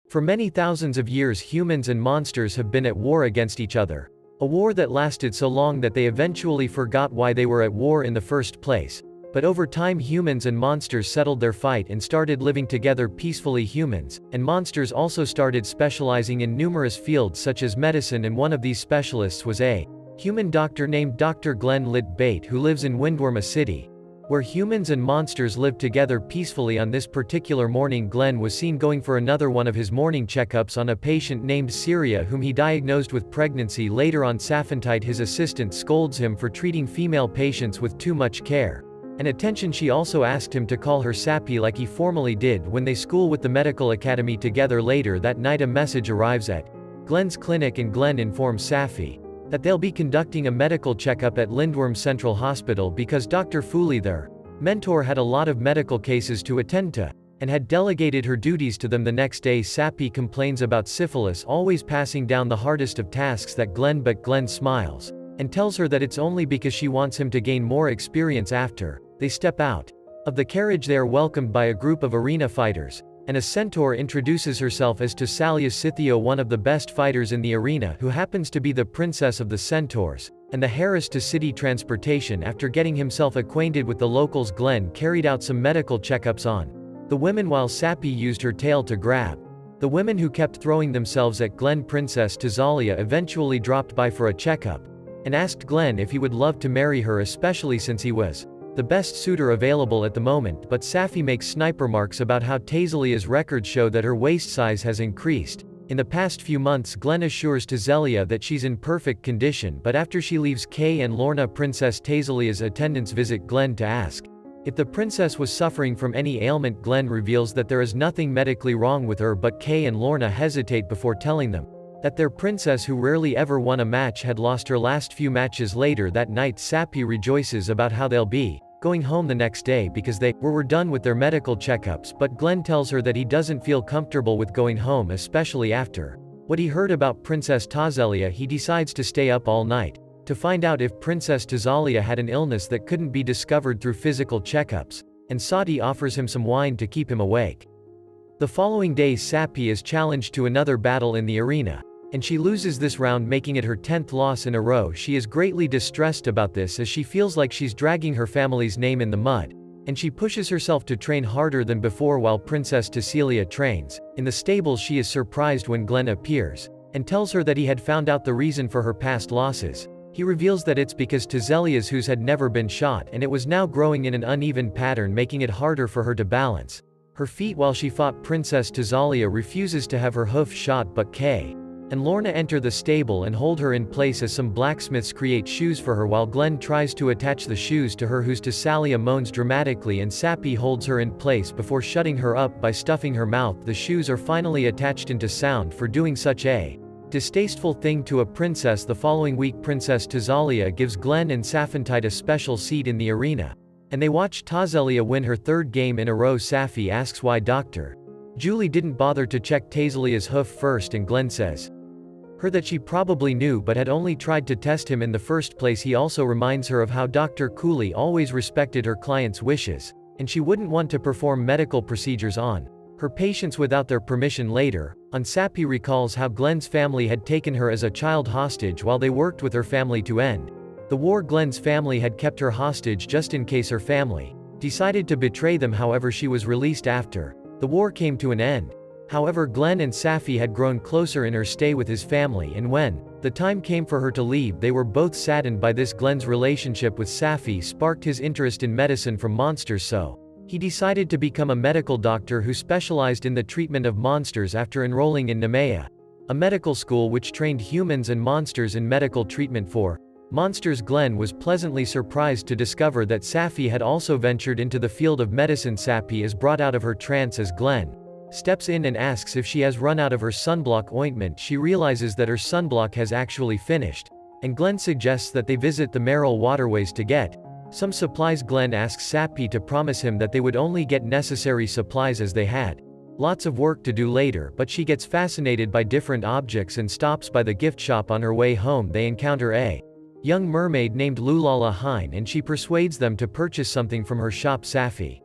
For many thousands of years humans and monsters have been at war against each other. A war that lasted so long that they eventually forgot why they were at war in the first place. But over time humans and monsters settled their fight and started living together peacefully. Humans and monsters also started specializing in numerous fields such as medicine, and one of these specialists was a human doctor named Dr. Glenn Litt-Bate, who lives in Windwarma City, where humans and monsters lived together peacefully. On this particular morning, Glenn was seen going for another one of his morning checkups on a patient named Syria, whom he diagnosed with pregnancy. Later on, Saphantite, his assistant, scolds him for treating female patients with too much care and attention. She also asked him to call her Sappy like he formerly did when they school with the medical academy together. Later that night, a message arrives at Glenn's clinic, and Glenn informs Sappy that they'll be conducting a medical checkup at Lindworm Central Hospital because Dr. Fooley, their mentor, had a lot of medical cases to attend to, and had delegated her duties to them. The next day, Sappy complains about syphilis, always passing down the hardest of tasks that Glenn, but Glenn smiles and tells her that it's only because she wants him to gain more experience. After they step out of the carriage, they are welcomed by a group of arena fighters, and a centaur introduces herself as Thessalia Scythio, one of the best fighters in the arena, who happens to be the princess of the centaurs, and the heiress to city transportation. After getting himself acquainted with the locals, Glenn carried out some medical checkups on the women while Sappy used her tail to grab the women who kept throwing themselves at Glenn. Princess Thessalia eventually dropped by for a checkup and asked Glenn if he would love to marry her, especially since he was the best suitor available at the moment. But Sappy makes sniper marks about how Thessalia's records show that her waist size has increased in the past few months. Glenn assures Thessalia that she's in perfect condition, but after she leaves Kay and Lorna, Princess Thessalia's attendants visit Glenn to ask if the princess was suffering from any ailment. Glenn reveals that there is nothing medically wrong with her, but Kay and Lorna hesitate before telling them that their princess, who rarely ever won a match, had lost her last few matches. Later that night, Sappy rejoices about how they'll be going home the next day because they were done with their medical checkups, but Glenn tells her that he doesn't feel comfortable with going home, especially after what he heard about Princess Thessalia. He decides to stay up all night to find out if Princess Thessalia had an illness that couldn't be discovered through physical checkups, and Sati offers him some wine to keep him awake. The following day, Sappy is challenged to another battle in the arena, and she loses this round, making it her 10th loss in a row. She is greatly distressed about this as she feels like she's dragging her family's name in the mud, and she pushes herself to train harder than before. While Princess Thessalia trains in the stables, she is surprised when Glenn appears and tells her that he had found out the reason for her past losses. He reveals that it's because Thessalia's hooves had never been shot, and it was now growing in an uneven pattern, making it harder for her to balance her feet while she fought. Princess Thessalia refuses to have her hoof shot, but Kay and Lorna enter the stable and hold her in place as some blacksmiths create shoes for her, while Glenn tries to attach the shoes to her hooves. Thessalia moans dramatically and Sappy holds her in place before shutting her up by stuffing her mouth. The shoes are finally attached into sound for doing such a distasteful thing to a princess. The following week, Princess Thessalia gives Glenn and Saphantite a special seat in the arena, and they watch Thessalia win her 3rd game in a row. Sappy asks why Dr. Julie didn't bother to check Thessalia's hoof first, and Glenn says her that she probably knew but had only tried to test him in the first place. He also reminds her of how Dr. Cooley always respected her clients' wishes, and she wouldn't want to perform medical procedures on her patients without their permission. Later on, Sappy recalls how Glenn's family had taken her as a child hostage while they worked with her family to end the war. Glenn's family had kept her hostage just in case her family decided to betray them. However, she was released after the war came to an end. However, Glenn and Sappy had grown closer in her stay with his family, and when the time came for her to leave, they were both saddened by this. Glenn's relationship with Sappy sparked his interest in medicine from monsters, so he decided to become a medical doctor who specialized in the treatment of monsters. After enrolling in Nemea, a medical school which trained humans and monsters in medical treatment for monsters, Glenn was pleasantly surprised to discover that Sappy had also ventured into the field of medicine. Sappy is brought out of her trance as Glenn steps in and asks if she has run out of her sunblock ointment. She realizes that her sunblock has actually finished, and Glenn suggests that they visit the Merrill waterways to get some supplies. Glenn asks Sappy to promise him that they would only get necessary supplies as they had lots of work to do later, but she gets fascinated by different objects and stops by the gift shop. On her way home, they encounter a young mermaid named Lulala Hine, and she persuades them to purchase something from her shop. Sappy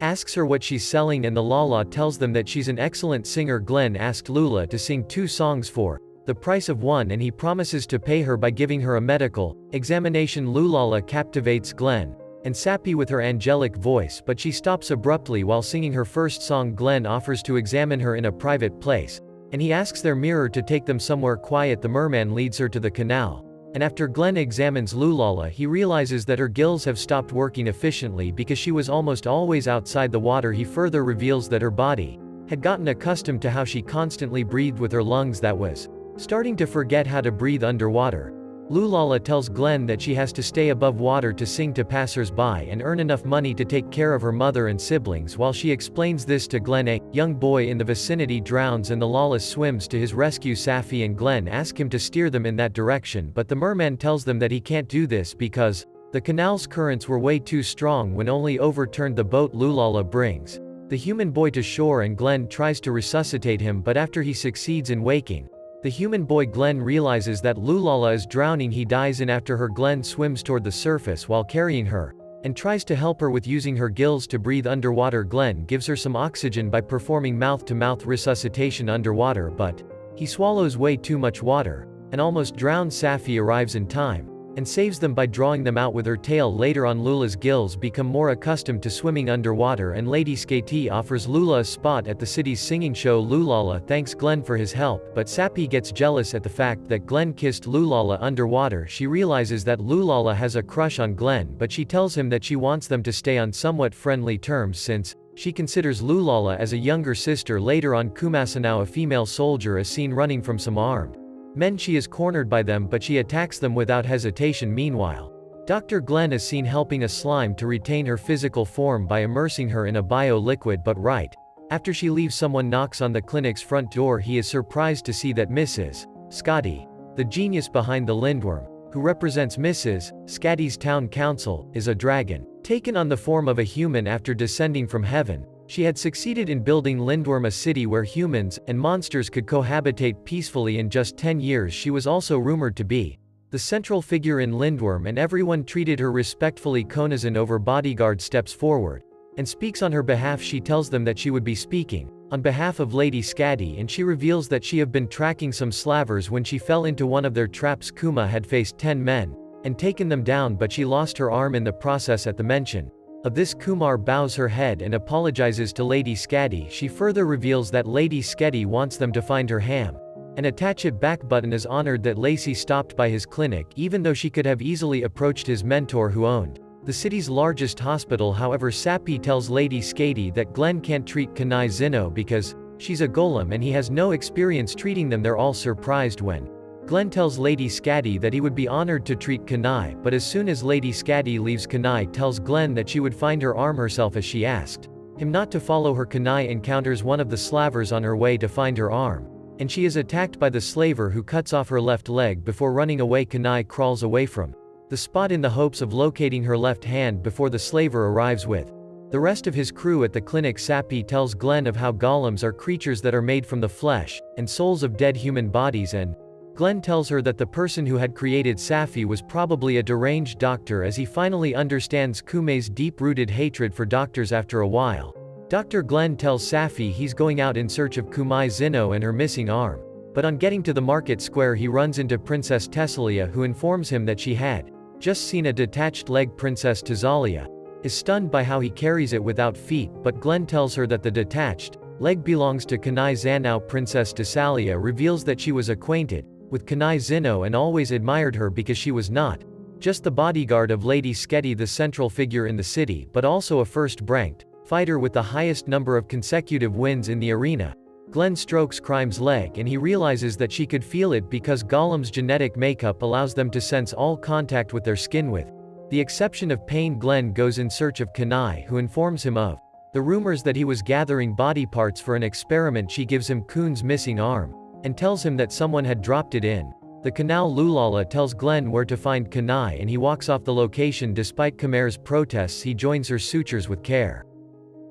asks her what she's selling, and the Lala tells them that she's an excellent singer. Glenn asked Lula to sing 2 songs for the price of one, and he promises to pay her by giving her a medical examination. Lulala captivates Glenn and Sappy with her angelic voice, but she stops abruptly while singing her first song. Glenn offers to examine her in a private place, and he asks their mirror to take them somewhere quiet. The merman leads her to the canal, and after Glenn examines Lulala, he realizes that her gills have stopped working efficiently because she was almost always outside the water. He further reveals that her body had gotten accustomed to how she constantly breathed with her lungs that was starting to forget how to breathe underwater. Lulala tells Glenn that she has to stay above water to sing to passers-by and earn enough money to take care of her mother and siblings. While she explains this to Glenn, a young boy in the vicinity drowns and the Lala swims to his rescue. Sappy and Glenn ask him to steer them in that direction, but the merman tells them that he can't do this because the canal's currents were way too strong when only overturned the boat. Lulala brings the human boy to shore and Glenn tries to resuscitate him, but after he succeeds in waking the human boy, Glenn realizes that Lulala is drowning. He dives in after her. Glenn swims toward the surface while carrying her, and tries to help her with using her gills to breathe underwater. Glenn gives her some oxygen by performing mouth-to-mouth resuscitation underwater, but he swallows way too much water, and almost drowns. Sappy arrives in time, and saves them by drawing them out with her tail. Later on, Lula's gills become more accustomed to swimming underwater, and Lady Skatey offers Lula a spot at the city's singing show. Lulala thanks Glenn for his help, but Sappy gets jealous at the fact that Glenn kissed Lulala underwater. She realizes that Lulala has a crush on Glenn, but she tells him that she wants them to stay on somewhat friendly terms since she considers Lulala as a younger sister. Later on, Kumasanao, a female soldier, is seen running from some armed men. She is cornered by them, but she attacks them without hesitation. Meanwhile, Dr. Glenn is seen helping a slime to retain her physical form by immersing her in a bio-liquid, but right after she leaves, someone knocks on the clinic's front door. He is surprised to see that Mrs. Scotty, the genius behind the Lindworm, who represents Mrs. Scotty's town council, is a dragon, taken on the form of a human after descending from heaven. She had succeeded in building Lindworm, a city where humans and monsters could cohabitate peacefully in just 10 years. She was also rumored to be the central figure in Lindworm, and everyone treated her respectfully. Konazan, over bodyguard, steps forward and speaks on her behalf. She tells them that she would be speaking on behalf of Lady Scatty, and she reveals that she had been tracking some slavers when she fell into one of their traps. Kuma had faced 10 men and taken them down, but she lost her arm in the process. At the mention of this, Kumar bows her head and apologizes to Lady Scatty. She further reveals that Lady Scatty wants them to find her ham and attach it back. Button is honored that Lacey stopped by his clinic, even though she could have easily approached his mentor who owned the city's largest hospital. However, Sappy tells Lady Scatty that Glenn can't treat Kanai Zino because she's a golem and he has no experience treating them. They're all surprised when Glenn tells Lady Scatty that he would be honored to treat Kanai, but as soon as Lady Scatty leaves, Kanai tells Glenn that she would find her arm herself as she asked him not to follow her. Kanai encounters one of the slavers on her way to find her arm, and she is attacked by the slaver, who cuts off her left leg before running away. Kanai crawls away from the spot in the hopes of locating her left hand before the slaver arrives with the rest of his crew at the clinic. Sappy tells Glenn of how golems are creatures that are made from the flesh and souls of dead human bodies, and Glenn tells her that the person who had created Sappy was probably a deranged doctor, as he finally understands Kume's deep-rooted hatred for doctors. After a while, Dr. Glenn tells Sappy he's going out in search of Kumai Zino and her missing arm, but on getting to the market square he runs into Princess Tessalia, who informs him that she had just seen a detached leg. Princess Tessalia is stunned by how he carries it without feet, but Glenn tells her that the detached leg belongs to Kanai Zanao. Princess Tessalia reveals that she was acquainted with Kanai Zino and always admired her because she was not just the bodyguard of Lady Sketty, the central figure in the city, but also a first-ranked fighter with the highest number of consecutive wins in the arena. Glenn strokes Crime's leg and he realizes that she could feel it because Golem's genetic makeup allows them to sense all contact with their skin, with the exception of pain. Glenn goes in search of Kanai, who informs him of the rumors that he was gathering body parts for an experiment. She gives him Kun's missing arm and tells him that someone had dropped it in the canal. Lulala tells Glenn where to find Kanai and he walks off the location. Despite Khmer's protests, he joins her sutures with care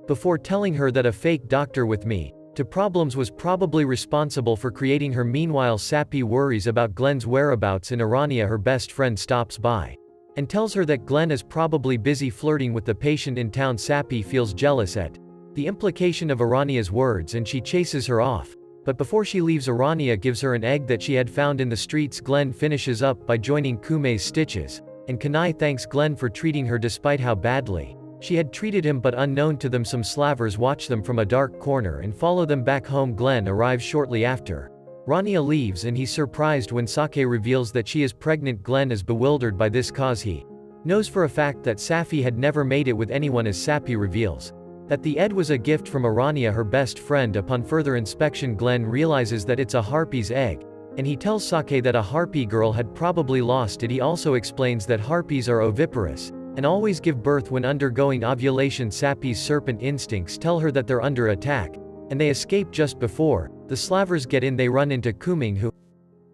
before telling her that a fake doctor with me to problems was probably responsible for creating her. Meanwhile, Sappy worries about Glenn's whereabouts in Arania. Her best friend stops by and tells her that Glenn is probably busy flirting with the patient in town. Sappy feels jealous at the implication of Arania's words and she chases her off. But before she leaves, Arania gives her an egg that she had found in the streets. Glenn finishes up by joining Kume's stitches, and Kanai thanks Glenn for treating her despite how badly she had treated him, but unknown to them some slavers watch them from a dark corner and follow them back home. Glenn arrives shortly after Rania leaves and he's surprised when Sake reveals that she is pregnant. Glenn is bewildered by this cause he knows for a fact that Safi had never made it with anyone, as Sappy reveals that the egg was a gift from Arania, her best friend. Upon further inspection, Glenn realizes that it's a harpy's egg, and he tells Sake that a harpy girl had probably lost it. He also explains that harpies are oviparous and always give birth when undergoing ovulation. Sappy's serpent instincts tell her that they're under attack, and they escape just before the slavers get in. They run into Kuming, who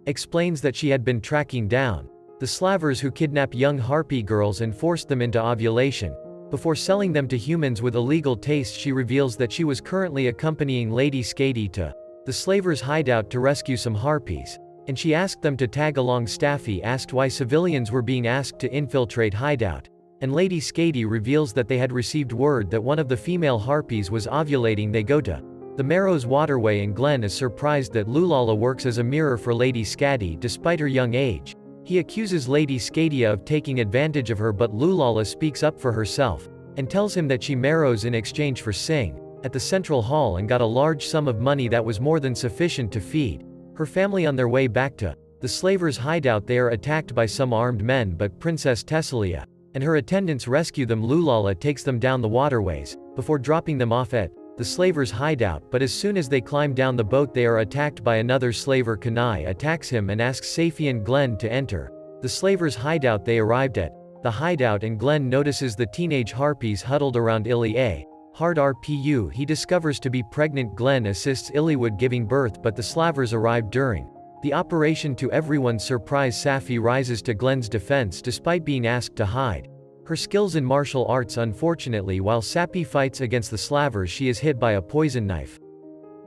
explains that she had been tracking down the slavers who kidnap young harpy girls and forced them into ovulation before selling them to humans with illegal taste. She reveals that she was currently accompanying Lady Skady to the slavers' hideout to rescue some harpies, and she asked them to tag along. Staffy asked why civilians were being asked to infiltrate hideout, and Lady Skady reveals that they had received word that one of the female harpies was ovulating. They go to the Marrow's waterway, and Glenn is surprised that Lulala works as a mirror for Lady Skady despite her young age. He accuses Lady Skadia of taking advantage of her, but Lulala speaks up for herself and tells him that she marrows in exchange for Singh at the central hall and got a large sum of money that was more than sufficient to feed her family. On their way back to the slavers' hideout, they are attacked by some armed men, but Princess Tessalia and her attendants rescue them. Lulala takes them down the waterways before dropping them off at the slavers' hideout, but as soon as they climb down the boat, they are attacked by another slaver. Kanai attacks him and asks Safi and Glenn to enter the slavers' hideout. They arrived at the hideout and Glenn notices the teenage harpies huddled around Illy, a hard RPU he discovers to be pregnant. Glenn assists Illywood giving birth, but the slavers arrive during the operation. To everyone's surprise, Safi rises to Glenn's defense despite being asked to hide her skills in martial arts. Unfortunately, while Sappy fights against the slavers, she is hit by a poison knife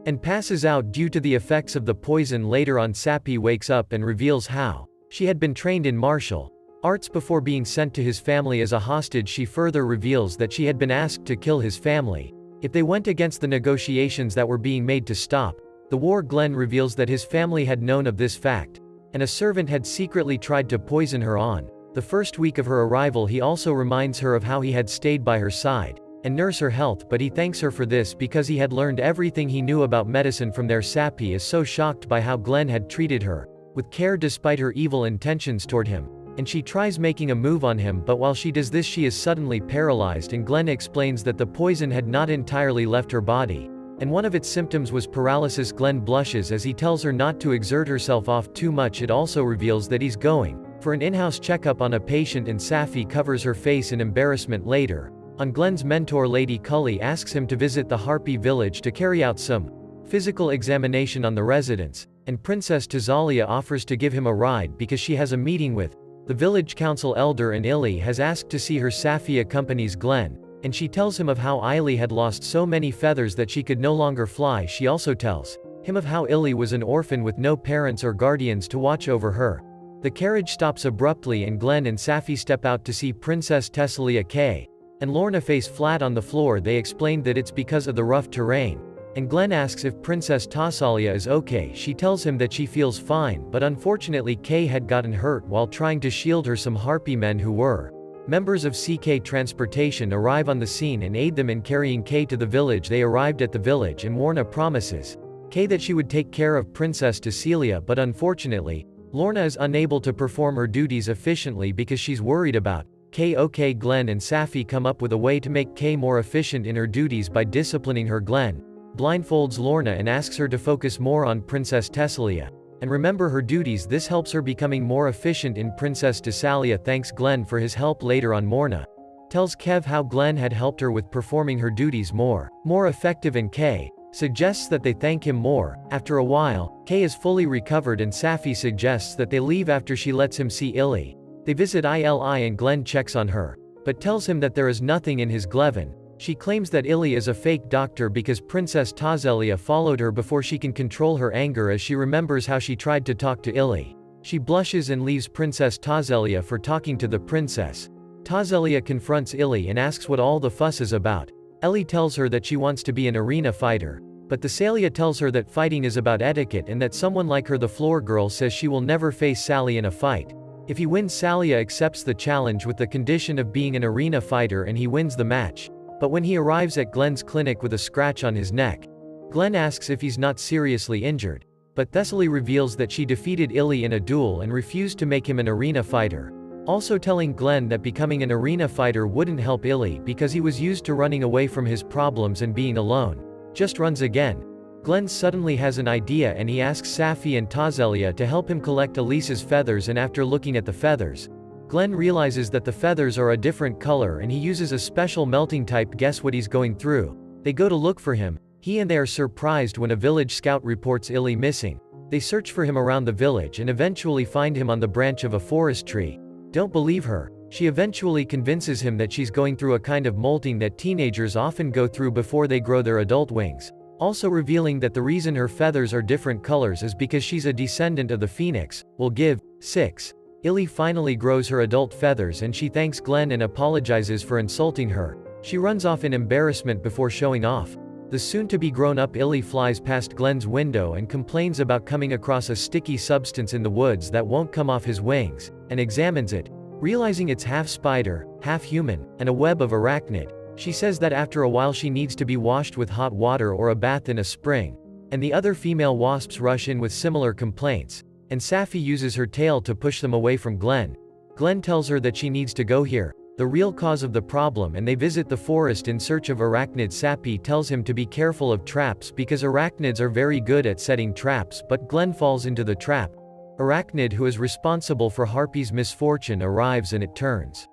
and passes out due to the effects of the poison. Later on, Sappy wakes up and reveals how she had been trained in martial arts before being sent to his family as a hostage. She further reveals that she had been asked to kill his family if they went against the negotiations that were being made to stop the war. Glenn reveals that his family had known of this fact, and a servant had secretly tried to poison her on the first week of her arrival. He also reminds her of how he had stayed by her side and nurse her health, but he thanks her for this because he had learned everything he knew about medicine from there. Sappy is so shocked by how Glenn had treated her with care despite her evil intentions toward him, and she tries making a move on him, but while she does this, she is suddenly paralyzed, and Glenn explains that the poison had not entirely left her body, and one of its symptoms was paralysis. Glenn blushes as he tells her not to exert herself off too much. It also reveals that he's going for an in-house checkup on a patient, and Safi covers her face in embarrassment. Later on, Glenn's mentor Lady Cully asks him to visit the Harpy village to carry out some physical examination on the residents, and Princess Tazalia offers to give him a ride because she has a meeting with the village council elder, and Illy has asked to see her. Safi accompanies Glenn, and she tells him of how Illy had lost so many feathers that she could no longer fly. She also tells him of how Illy was an orphan with no parents or guardians to watch over her. The carriage stops abruptly and Glenn and Safi step out to see Princess Tessalia K and Lorna face flat on the floor. They explained that it's because of the rough terrain, and Glenn asks if Princess Tessalia is okay. She tells him that she feels fine, but unfortunately Kay had gotten hurt while trying to shield her. Some harpy men who were members of CK Transportation arrive on the scene and aid them in carrying Kay to the village. They arrived at the village and Lorna promises Kay that she would take care of Princess Tessalia, but unfortunately, Lorna is unable to perform her duties efficiently because she's worried about Kay. Okay, Glenn and Safi come up with a way to make Kay more efficient in her duties by disciplining her. Glenn blindfolds Lorna and asks her to focus more on Princess Tessalia and remember her duties. This helps her becoming more efficient in Princess Tessalia thanks Glenn for his help. Later on, Morna tells Kev how Glenn had helped her with performing her duties more effective, and Kay suggests that they thank him more. After a while, Kay is fully recovered and Safi suggests that they leave after she lets him see Illy. They visit Ili and Glenn checks on her, but tells him that there is nothing in his Glevin. She claims that Illy is a fake doctor because Princess Tazelia followed her before she can control her anger as she remembers how she tried to talk to Illy She blushes and leaves Princess Tazelia for talking to the princess. Tazelia confronts Illy and asks what all the fuss is about. Ellie tells her that she wants to be an arena fighter, but Thessalia tells her that fighting is about etiquette and that someone like her, the floor girl, says she will never face Sally in a fight. If he wins, Salia accepts the challenge with the condition of being an arena fighter, and he wins the match. But when he arrives at Glenn's clinic with a scratch on his neck, Glenn asks if he's not seriously injured. But Thessaly reveals that she defeated Illy in a duel and refused to make him an arena fighter, also telling Glenn that becoming an arena fighter wouldn't help Illy because he was used to running away from his problems and being alone. Just runs again. Glenn suddenly has an idea and he asks Safi and Tazelia to help him collect Elise's feathers, and after looking at the feathers, Glenn realizes that the feathers are a different color and he uses a special melting type. Guess what he's going through? They go to look for him. They are surprised when a village scout reports Illy missing. They search for him around the village and eventually find him on the branch of a forest tree. Don't believe her. She eventually convinces him that she's going through a kind of molting that teenagers often go through before they grow their adult wings, also revealing that the reason her feathers are different colors is because she's a descendant of the phoenix. Will give. 6. Illy finally grows her adult feathers and she thanks Glenn and apologizes for insulting her. She runs off in embarrassment before showing off. The soon-to-be grown-up Illy flies past Glenn's window and complains about coming across a sticky substance in the woods that won't come off his wings, and examines it. Realizing it's half spider, half human, and a web of arachnid, she says that after a while she needs to be washed with hot water or a bath in a spring. And the other female wasps rush in with similar complaints, and Safi uses her tail to push them away from Glenn. Glenn tells her that she needs to go here, the real cause of the problem, and they visit the forest in search of arachnid. Safi tells him to be careful of traps because arachnids are very good at setting traps, but Glenn falls into the trap. Arachnid, who is responsible for Harpy's misfortune, arrives and it turns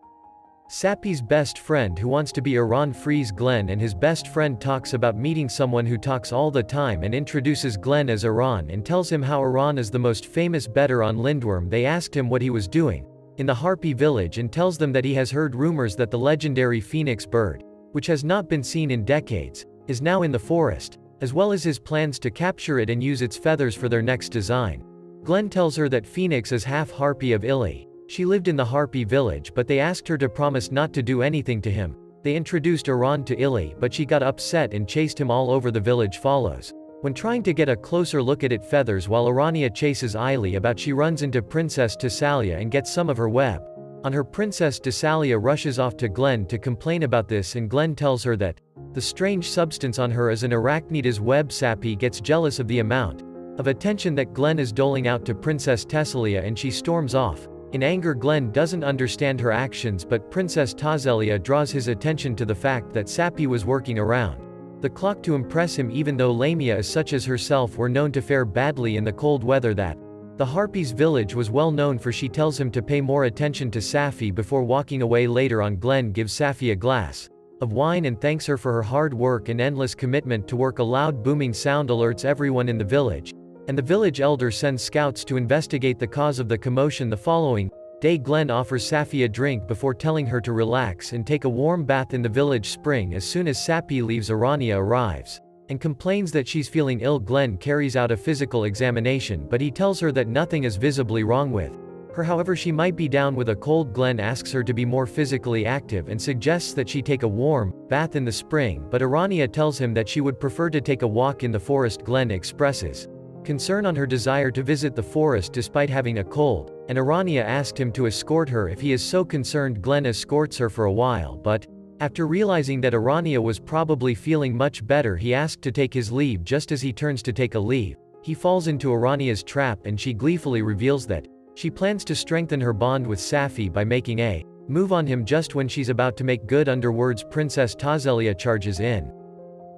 Sapi's best friend who wants to be Iran. Frees Glenn, and his best friend talks about meeting someone who talks all the time and introduces Glenn as Iran and tells him how Iran is the most famous better on Lindworm. They asked him what he was doing in the Harpy village and tells them that he has heard rumors that the legendary phoenix bird, which has not been seen in decades, is now in the forest, as well as his plans to capture it and use its feathers for their next design. Glenn tells her that Phoenix is half Harpy of Illy. She lived in the Harpy village, but they asked her to promise not to do anything to him. They introduced Iran to Illy, but she got upset and chased him all over the village. Follows. When trying to get a closer look at its feathers while Arania chases Illy about, she runs into Princess Thessalia and gets some of her web on her. Princess Thessalia rushes off to Glenn to complain about this, and Glenn tells her that the strange substance on her is an arachnida's web. Sapi gets jealous of the amount of attention that Glenn is doling out to Princess Thessalia and she storms off. In anger, Glenn doesn't understand her actions, but Princess Tazelia draws his attention to the fact that Sapi was working around the clock to impress him, even though Lamia such as herself were known to fare badly in the cold weather that the Harpies village was well known for. She tells him to pay more attention to Safi before walking away. Later on, Glenn gives Safi a glass of wine and thanks her for her hard work and endless commitment to work. A loud booming sound alerts everyone in the village, and the village elder sends scouts to investigate the cause of the commotion. The following day, Glenn offers Safi a drink before telling her to relax and take a warm bath in the village spring. As soon as Sapi leaves, Arania arrives and complains that she's feeling ill. Glenn carries out a physical examination, but he tells her that nothing is visibly wrong with her. However, she might be down with a cold. Glenn asks her to be more physically active and suggests that she take a warm bath in the spring, but Arania tells him that she would prefer to take a walk in the forest. Glenn expresses concern on her desire to visit the forest despite having a cold, and Arania asked him to escort her if he is so concerned. Glenn escorts her for a while, but after realizing that Arania was probably feeling much better, he asked to take his leave. Just as he turns to take a leave, he falls into Arania's trap and she gleefully reveals that she plans to strengthen her bond with Safi by making a move on him. Just when she's about to make good on her words, Princess Tazelia charges in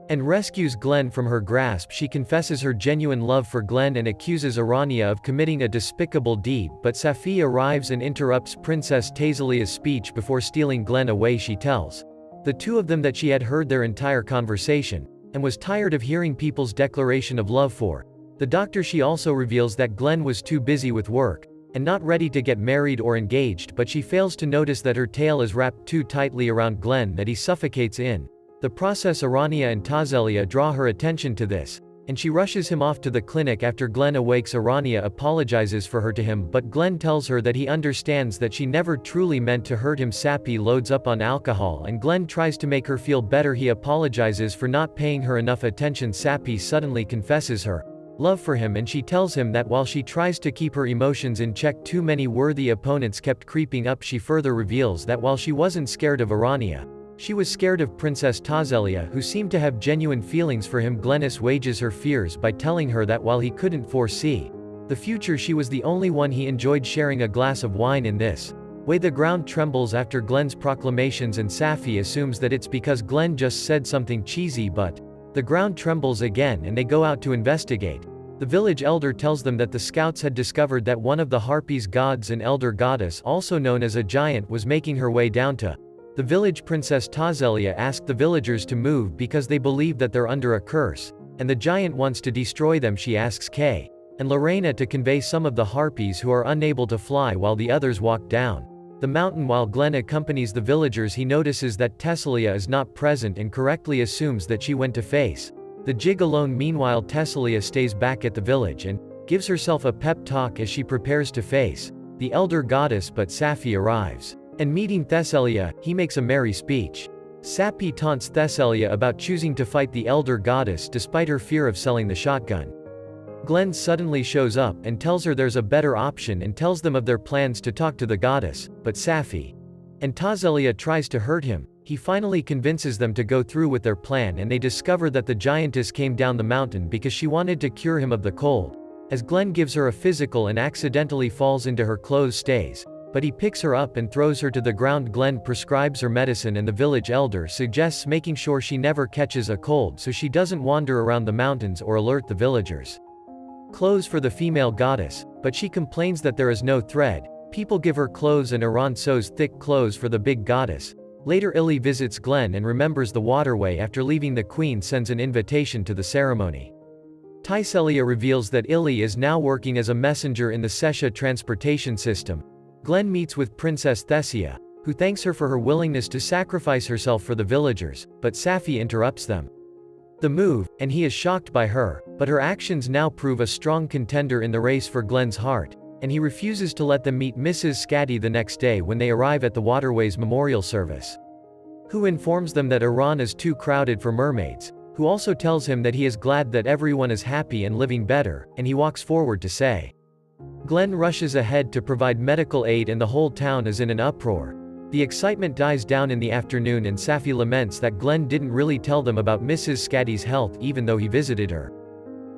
and rescues Glenn from her grasp. She confesses her genuine love for Glenn and accuses Arania of committing a despicable deed, but Safi arrives and interrupts Princess Tazelia's speech before stealing Glenn away. She tells the two of them that she had heard their entire conversation and was tired of hearing people's declaration of love for the doctor. She also reveals that Glenn was too busy with work and not ready to get married or engaged, but she fails to notice that her tail is wrapped too tightly around Glenn that he suffocates in the process. Arania and Tazelia draw her attention to this. and she rushes him off to the clinic. After Glenn awakes, Arania apologizes for her to him, but Glenn tells her that he understands that she never truly meant to hurt him. Sappy loads up on alcohol and Glenn tries to make her feel better. He apologizes for not paying her enough attention. Sappy suddenly confesses her love for him, and she tells him that while she tries to keep her emotions in check, too many worthy opponents kept creeping up. She further reveals that while she wasn't scared of Arania, she was scared of Princess Tazelia, who seemed to have genuine feelings for him. Glenn assuages her fears by telling her that while he couldn't foresee the future, she was the only one he enjoyed sharing a glass of wine in this way. The ground trembles after Glenn's proclamations, and Safi assumes that it's because Glenn just said something cheesy, but the ground trembles again and they go out to investigate. The village elder tells them that the scouts had discovered that one of the Harpies gods, an elder goddess also known as a giant, was making her way down to the village. Princess Tazelia asked the villagers to move because they believe that they're under a curse, and the giant wants to destroy them. She asks Kay and Lorena to convey some of the Harpies who are unable to fly while the others walk down the mountain. While Glenn accompanies the villagers, he notices that Tesselia is not present and correctly assumes that she went to face the jig alone. Meanwhile, Tesselia stays back at the village and gives herself a pep talk as she prepares to face the elder goddess, but Safi arrives. And meeting Thessalia, he makes a merry speech. Sappy taunts Thessalia about choosing to fight the elder goddess despite her fear of selling the shotgun. Glenn suddenly shows up and tells her there's a better option and tells them of their plans to talk to the goddess, but Safi and Tazelia tries to hurt him. He finally convinces them to go through with their plan, and they discover that the giantess came down the mountain because she wanted to cure him of the cold. As Glenn gives her a physical and accidentally falls into her clothes stays, but he picks her up and throws her to the ground. Glenn prescribes her medicine, and the village elder suggests making sure she never catches a cold so she doesn't wander around the mountains or alert the villagers. Clothes for the female goddess, but she complains that there is no thread. People give her clothes and Iran sews thick clothes for the big goddess. Later, Illy visits Glenn and remembers the waterway. After leaving, the queen sends an invitation to the ceremony. Tycelia reveals that Illy is now working as a messenger in the Sesha transportation system. Glenn meets with Princess Thessia, who thanks her for her willingness to sacrifice herself for the villagers, but Safi interrupts them. The move, and he is shocked by her, but her actions now prove a strong contender in the race for Glenn's heart, and he refuses to let them meet Mrs. Scatty the next day when they arrive at the Waterways memorial service. Who informs them that Iran is too crowded for mermaids, who also tells him that he is glad that everyone is happy and living better, and he walks forward to say. Glenn rushes ahead to provide medical aid and the whole town is in an uproar. The excitement dies down in the afternoon and Safi laments that Glenn didn't really tell them about Mrs. Scatty's health even though he visited her.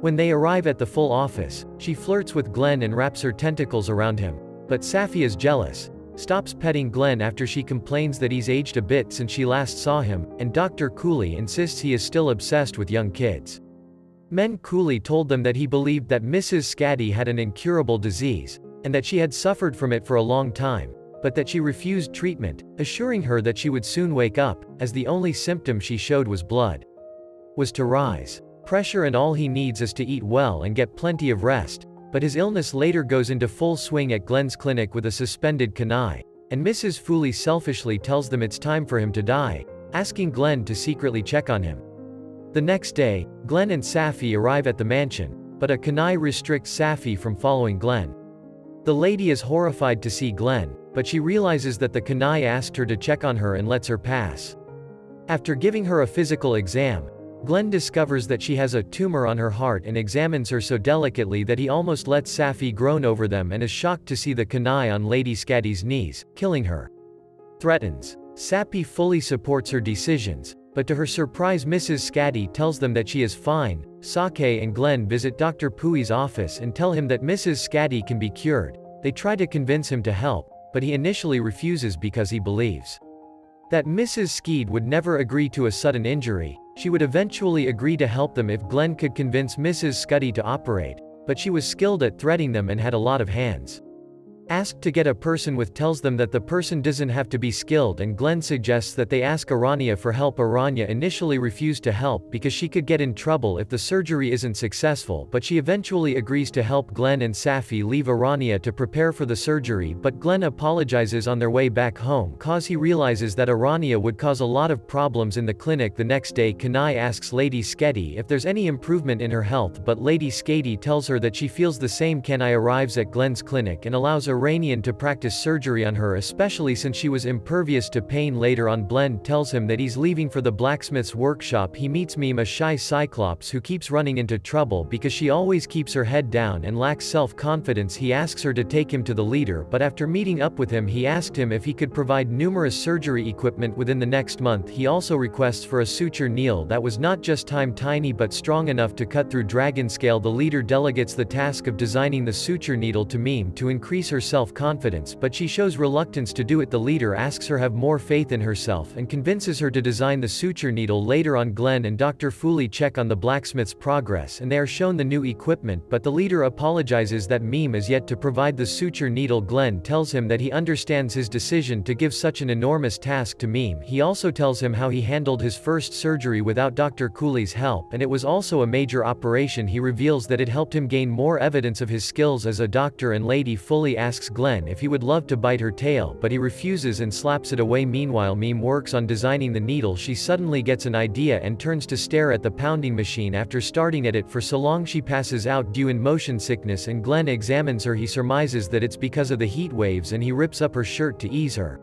When they arrive at the full office, she flirts with Glenn and wraps her tentacles around him, but Safi is jealous, stops petting Glenn after she complains that he's aged a bit since she last saw him, and Dr. Cooley insists he is still obsessed with young kids. Men Cooley told them that he believed that Mrs. Scatty had an incurable disease, and that she had suffered from it for a long time, but that she refused treatment, assuring her that she would soon wake up, as the only symptom she showed was blood was to rise pressure, and all he needs is to eat well and get plenty of rest. But his illness later goes into full swing at Glenn's clinic with a suspended Kanai, and Mrs. Fooley selfishly tells them it's time for him to die, asking Glenn to secretly check on him. The next day, Glenn and Safi arrive at the mansion, but a Kanai restricts Safi from following Glenn. The lady is horrified to see Glenn, but she realizes that the Kanai asked her to check on her and lets her pass. After giving her a physical exam, Glenn discovers that she has a tumor on her heart and examines her so delicately that he almost lets Safi groan over them and is shocked to see the Kanai on Lady Scatty's knees, killing her. Threatens. Sapi fully supports her decisions, but to her surprise Mrs. Scatty tells them that she is fine. Sake and Glenn visit Dr. Pui's office and tell him that Mrs. Scatty can be cured. They try to convince him to help, but he initially refuses because he believes that Mrs. Skeed would never agree to a sudden injury. She would eventually agree to help them if Glenn could convince Mrs. Scuddy to operate, but she was skilled at threading them and had a lot of hands. Asked to get a person with tells them that the person doesn't have to be skilled, and Glenn suggests that they ask Aranya for help. Aranya initially refused to help because she could get in trouble if the surgery isn't successful, but she eventually agrees to help Glenn and Safi leave Aranya to prepare for the surgery, but Glenn apologizes on their way back home cause he realizes that Aranya would cause a lot of problems in the clinic. The next day Kanai asks Lady Skedi if there's any improvement in her health, but Lady Skedi tells her that she feels the same. Kanai arrives at Glenn's clinic and allows Iranian to practice surgery on her, especially since she was impervious to pain. Later on, Glenn tells him that he's leaving for the blacksmith's workshop. He meets Mime, a shy cyclops who keeps running into trouble because she always keeps her head down and lacks self-confidence. He asks her to take him to the leader, but after meeting up with him he asked him if he could provide numerous surgery equipment within the next month. He also requests for a suture needle that was not just tiny but strong enough to cut through dragon scale. The leader delegates the task of designing the suture needle to Mime to increase her self-confidence, but she shows reluctance to do it. The leader asks her have more faith in herself and convinces her to design the suture needle. Later on, Glenn and Dr. Fooley check on the blacksmith's progress and they are shown the new equipment, but the leader apologizes that Mime is yet to provide the suture needle. Glenn tells him that he understands his decision to give such an enormous task to Mime. He also tells him how he handled his first surgery without Dr. Cooley's help, and it was also a major operation. He reveals that it helped him gain more evidence of his skills as a doctor, and Lady Fooley asks Glenn if he would love to bite her tail, but he refuses and slaps it away. Meanwhile, Mime works on designing the needle. She suddenly gets an idea and turns to stare at the pounding machine. After starting at it for so long she passes out due in motion sickness, and Glenn examines her. He surmises that it's because of the heat waves and he rips up her shirt to ease her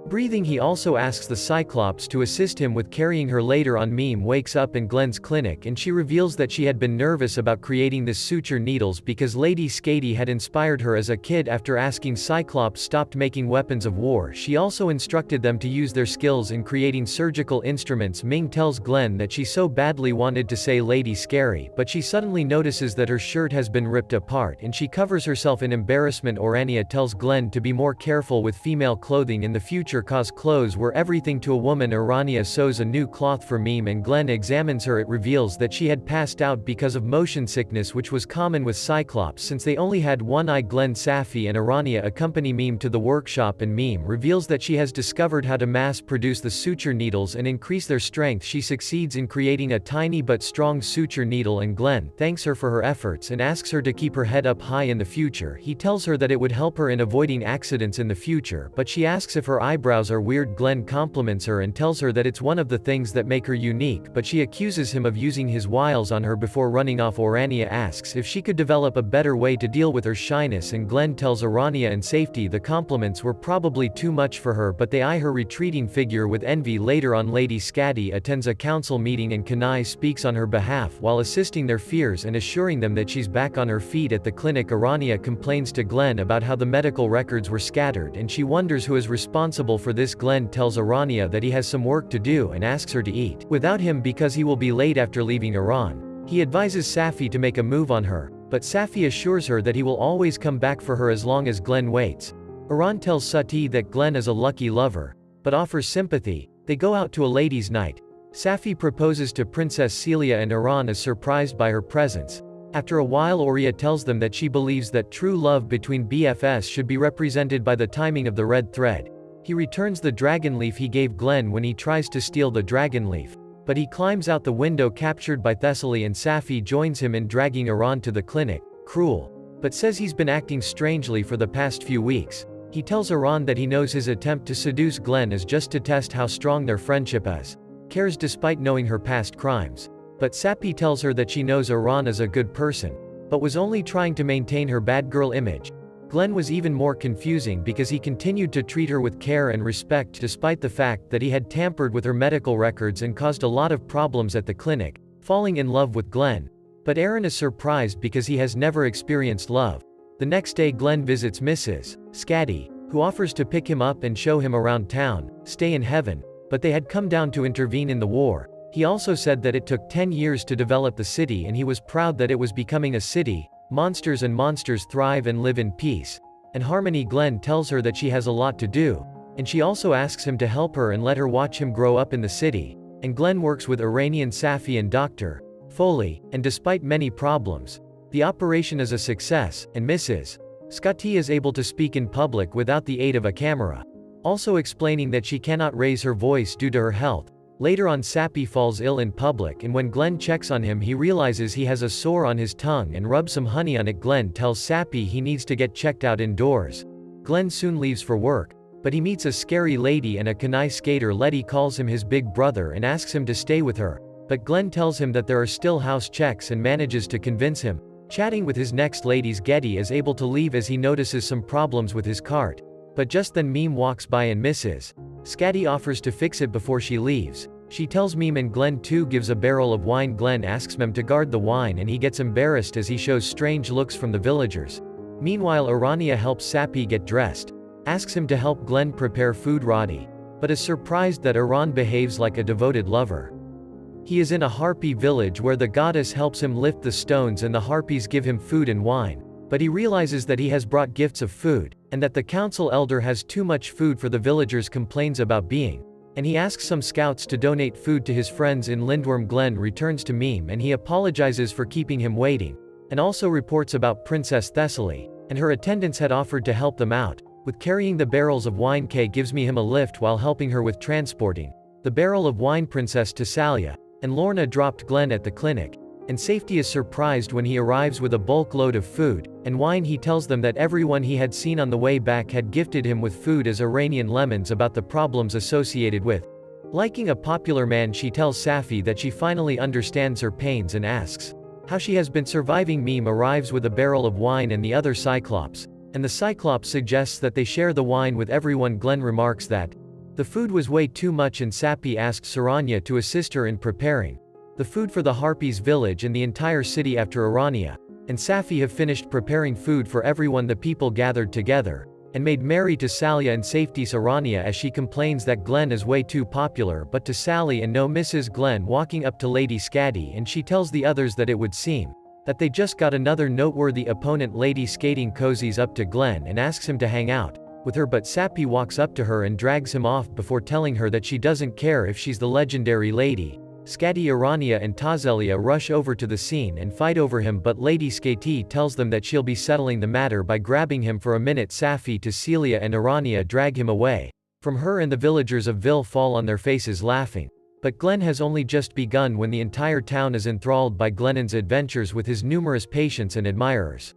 breathing. He also asks the Cyclops to assist him with carrying her. Later on, Mime wakes up in Glenn's clinic and she reveals that she had been nervous about creating this suture needles because Lady Skadi had inspired her as a kid. After asking Cyclops stopped making weapons of war, she also instructed them to use their skills in creating surgical instruments. Ming tells Glenn that she so badly wanted to say Lady Scary, but she suddenly notices that her shirt has been ripped apart and she covers herself in embarrassment. Orania tells Glenn to be more careful with female clothing in the future cause clothes were everything to a woman. Orania sews a new cloth for Mime and Glenn examines her. It reveals that she had passed out because of motion sickness, which was common with Cyclops since they only had one eye. Glenn, Safi and Orania accompany Mime to the workshop and Mime reveals that she has discovered how to mass produce the suture needles and increase their strength. She succeeds in creating a tiny but strong suture needle, and Glenn thanks her for her efforts and asks her to keep her head up high in the future. He tells her that it would help her in avoiding accidents in the future, but she asks if her eyebrows are weird. Glenn compliments her and tells her that it's one of the things that make her unique, but she accuses him of using his wiles on her before running off. Orania asks if she could develop a better way to deal with her shyness, and Glenn tells Orania in safety the compliments were probably too much for her, but they eye her retreating figure with envy. Later on, Lady Skadi attends a council meeting and Kanai speaks on her behalf while assisting their fears and assuring them that she's back on her feet. At the clinic, Orania complains to Glenn about how the medical records were scattered and she wonders who is responsible for this. Glenn tells Orania that he has some work to do and asks her to eat without him because he will be late after leaving Iran. He advises Safi to make a move on her, but Safi assures her that he will always come back for her as long as Glenn waits. Iran tells Sati that Glenn is a lucky lover, but offers sympathy. They go out to a ladies' night. Safi proposes to Princess Celia and Iran is surprised by her presence. After a while, Oria tells them that she believes that true love between BFS should be represented by the timing of the red thread. He returns the dragon leaf he gave Glenn when he tries to steal the dragon leaf, but he climbs out the window captured by Thessaly, and Safi joins him in dragging Iran to the clinic, cruel, but says he's been acting strangely for the past few weeks. He tells Iran that he knows his attempt to seduce Glenn is just to test how strong their friendship is. Cares despite knowing her past crimes. But Sapi tells her that she knows Iran is a good person, but was only trying to maintain her bad girl image. Glenn was even more confusing because he continued to treat her with care and respect despite the fact that he had tampered with her medical records and caused a lot of problems at the clinic, falling in love with Glenn. But Aaron is surprised because he has never experienced love. The next day, Glenn visits Mrs. Skadi, who offers to pick him up and show him around town, stay in heaven, but they had come down to intervene in the war. He also said that it took 10 years to develop the city and he was proud that it was becoming a city. Monsters and monsters thrive and live in peace and harmony. Glenn tells her that she has a lot to do, and she also asks him to help her and let her watch him grow up in the city. And Glenn works with Iranian Safi and Dr. Foley, and despite many problems, the operation is a success, and Mrs. Scotty is able to speak in public without the aid of a camera, also explaining that she cannot raise her voice due to her health. Later on, Sappy falls ill in public, and when Glenn checks on him he realizes he has a sore on his tongue and rubs some honey on it. Glenn tells Sappy he needs to get checked out indoors. Glenn soon leaves for work, but he meets a scary lady and a kanai skater. Letty calls him his big brother and asks him to stay with her, but Glenn tells him that there are still house checks and manages to convince him. Chatting with his next ladies, Getty is able to leave as he notices some problems with his cart, but just then Meme walks by and misses. Scatty offers to fix it before she leaves. She tells Meme, and Glenn too gives a barrel of wine. Glenn asks Meme to guard the wine and he gets embarrassed as he shows strange looks from the villagers. Meanwhile, Arania helps Sappy get dressed, asks him to help Glenn prepare food. Roddy, but is surprised that Aran behaves like a devoted lover. He is in a harpy village where the goddess helps him lift the stones and the harpies give him food and wine, but he realizes that he has brought gifts of food, and that the council elder has too much food for the villagers, complains about being, and he asks some scouts to donate food to his friends in Lindworm. Glenn returns to Meme and he apologizes for keeping him waiting, and also reports about Princess Thessaly, and her attendants had offered to help them out with carrying the barrels of wine. Kay gives him a lift while helping her with transporting the barrel of wine. Princess Tessalia and Lorna dropped Glenn at the clinic, and Safety is surprised when he arrives with a bulk load of food and wine. He tells them that everyone he had seen on the way back had gifted him with food as Iranian lemons about the problems associated with liking a popular man. She tells Safi that she finally understands her pains and asks how she has been surviving. Meme arrives with a barrel of wine and the other Cyclops, and the Cyclops suggests that they share the wine with everyone. Glenn remarks that the food was way too much, and Sappy asks Saranya to assist her in preparing the food for the Harpies village and the entire city. After Arania and Safi have finished preparing food for everyone, the people gathered together and made merry to Salia and Safety's Arania as she complains that Glenn is way too popular, but to Sally and no Mrs. Glenn walking up to Lady Scatty, and she tells the others that it would seem that they just got another noteworthy opponent. Lady Skating cozies up to Glenn and asks him to hang out with her, but Sappy walks up to her and drags him off before telling her that she doesn't care if she's the legendary Lady Scatty. Arania and Tazelia rush over to the scene and fight over him, but Lady Skaty tells them that she'll be settling the matter by grabbing him for a minute. Safi, Celia and Arania drag him away from her, and the villagers of Ville fall on their faces laughing. But Glenn has only just begun when the entire town is enthralled by Glennon's adventures with his numerous patients and admirers.